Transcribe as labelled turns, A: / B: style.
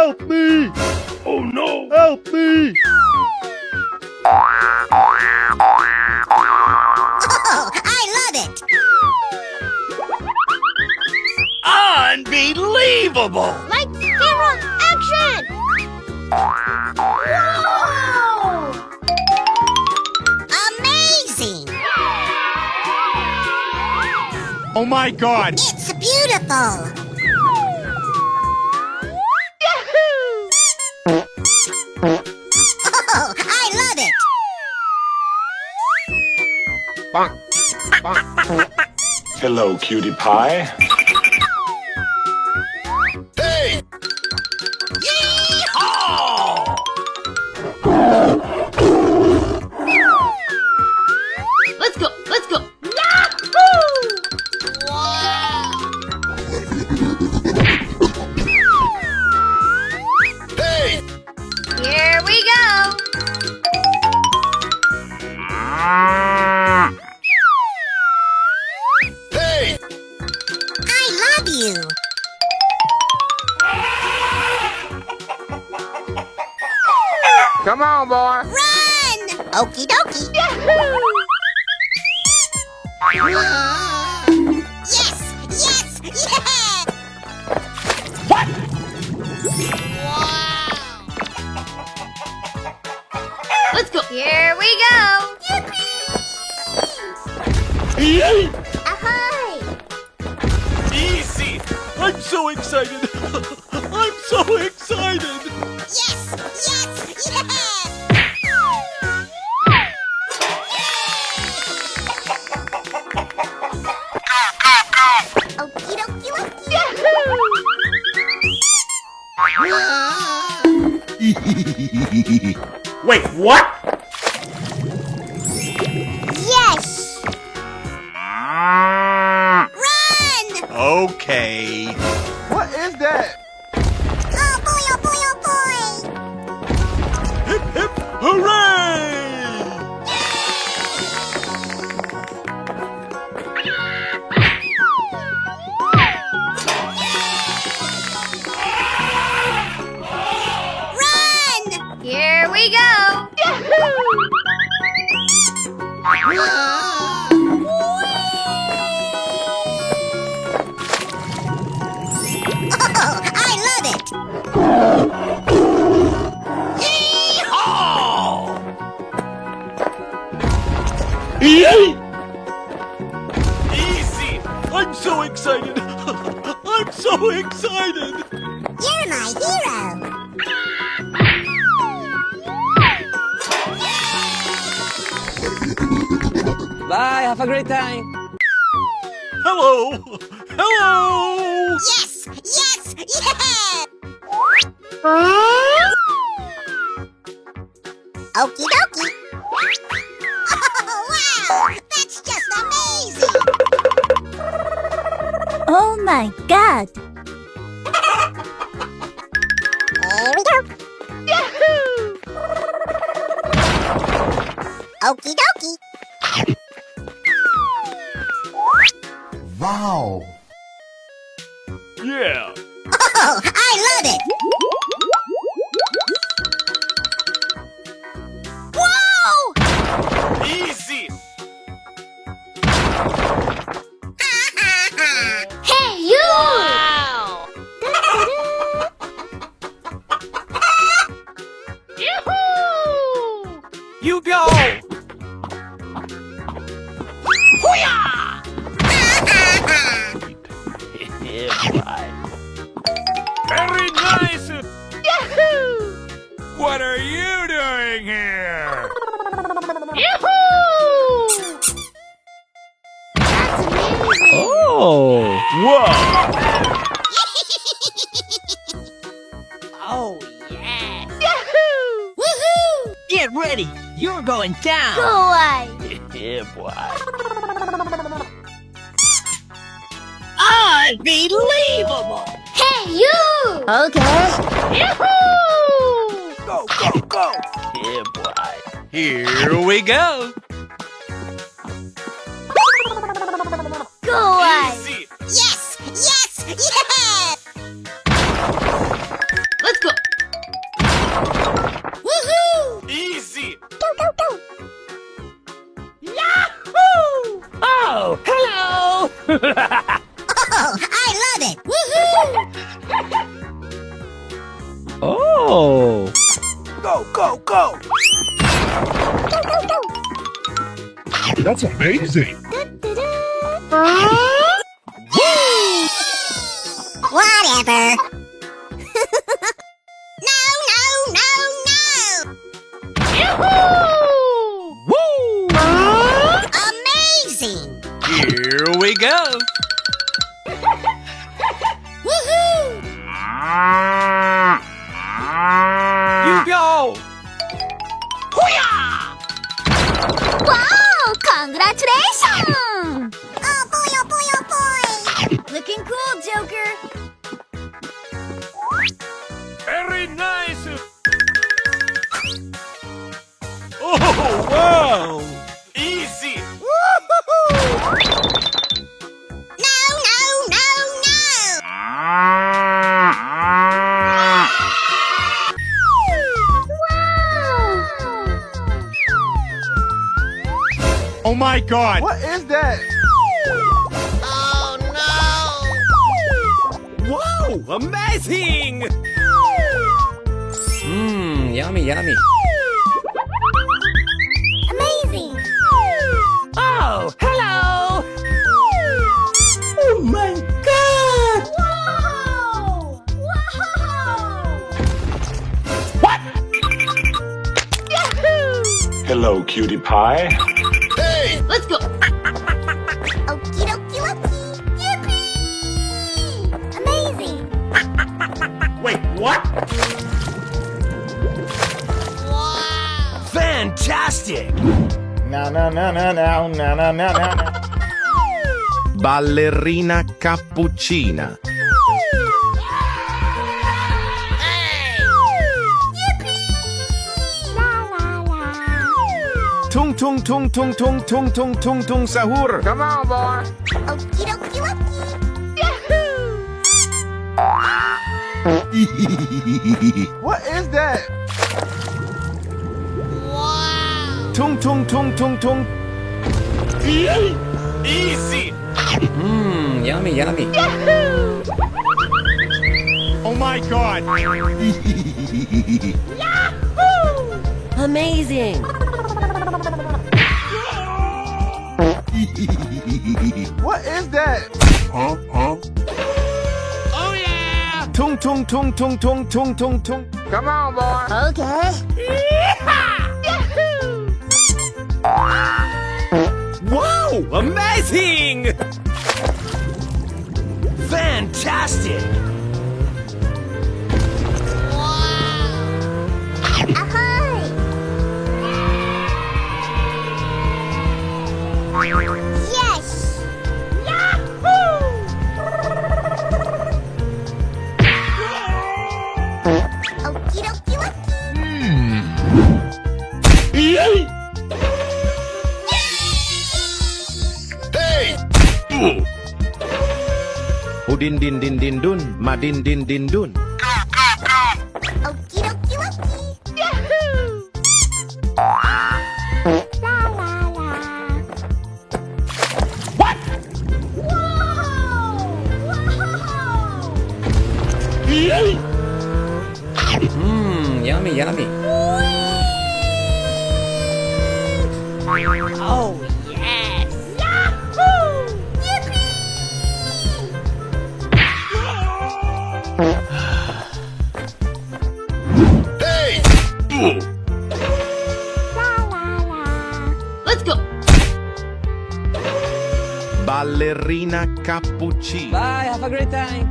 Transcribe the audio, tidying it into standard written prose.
A: Help me! Oh no! Help me!
B: Oh, I love it!
A: Unbelievable!
B: Like camera action! Whoa! Amazing!
A: Oh my god!
B: It's beautiful! Oh, I love it!
C: Hello, cutie pie.
A: Hey! Yeehaw!
D: Let's go! Let's go!
A: Hey!
D: Here we go!
A: Hey!
B: I love you!
E: Come on, boy.
B: Run! Okie dokie! Yes! Yes! Yeah!
A: What?
D: Let's go! Here we go!
A: Yay!
B: Ahoy!
A: Easy! I'm so excited! I'm so excited!
B: Yes! Yes! Yeah! Okie dokie dokie!
C: Wait, what?
B: Yes! Run!
A: Okay.
E: What is that?
B: Oh boy, oh boy, oh boy!
A: Hip hip hooray!
B: Run!
D: Here we go!
B: Oh, I love it!
A: Yeehaw! Yay! Easy! I'm so excited! I'm so excited!
B: You're my hero!
F: Bye, have a great time.
A: Hello! Hello!
B: Yes! Yes! Yeah! Okie dokie! Oh, wow! That's just amazing!
G: Oh my god!
B: Here we go! Okie dokie!
E: Wow.
A: Yeah!
B: Oh, I love it! Whoa!
A: Easy!
D: Hey, you! Wow! Yoo-hoo!
A: You go! Very nice!
D: Yahoo!
A: What are you doing here?
D: Yoo-hoo! That's amazing!
A: Oh! Whoa!
F: Oh, yeah.
D: Yahoo!
B: Woohoo!
F: Get ready. You're going down.
D: Go away!
A: Yeah, boy.
F: Unbelievable.
D: Hey, you!
G: Okay.
D: Yahoo!
A: Go, go, go! Yeah, boy. Here we go!
D: Go away!
A: Easy!
B: Yes! Yes! Yeah!
D: Let's go!
B: Oh, I love it. Woohoo!
A: Oh.
E: Go, go, go.
C: That's amazing.
B: Whatever. No, no, no, no.
A: Woo!
B: Amazing.
A: Here we go.
B: Woohoo!
E: You go.
D: Wow! Congratulations!
B: Oh boy, oh boy, oh boy.
D: Looking cool, Joker.
A: Very nice. Oh, wow. Easy.
B: No, no, no, no.
A: Oh my God.
E: What is that?
A: Wow, amazing.
F: Mmm, yummy, yummy.
D: Amazing!
F: Oh, hello!
A: Oh my God.
D: Wow! Wow!
C: Hello, cutie pie.
D: Let's go!
B: Okie dokie dokie.
D: Yippee! Amazing!
C: Wait, what?
A: Fantastic.
E: No, no, no, no, no, no, no, no, no.
G: Ballerina cappuccina. Tung tung tung tung tung tung tung tung tung sahur.
E: Come on, boy.
B: Okie dokie dokie.
E: What is that?
G: Tung tung tung tung tung.
A: Easy.
F: Mmm, yummy, yummy.
A: Oh my God.
D: Amazing!
E: What is that?
C: Huh? Huh?
A: Oh yeah.
G: Tung tung tung tung tung tung tung tung.
E: Come on, boy.
B: Okay.
A: Wow, amazing. Fantastic.
B: Ahoy! Yes! Okie dokie dokie.
G: Udin din din din dun. Madin din din dun.
B: Okie dokie dokie. La la la.
F: Mmm, yummy, yummy. Oh, yes!
D: Let's go!
G: Ballerina cappuccina.
F: Bye, have a great time.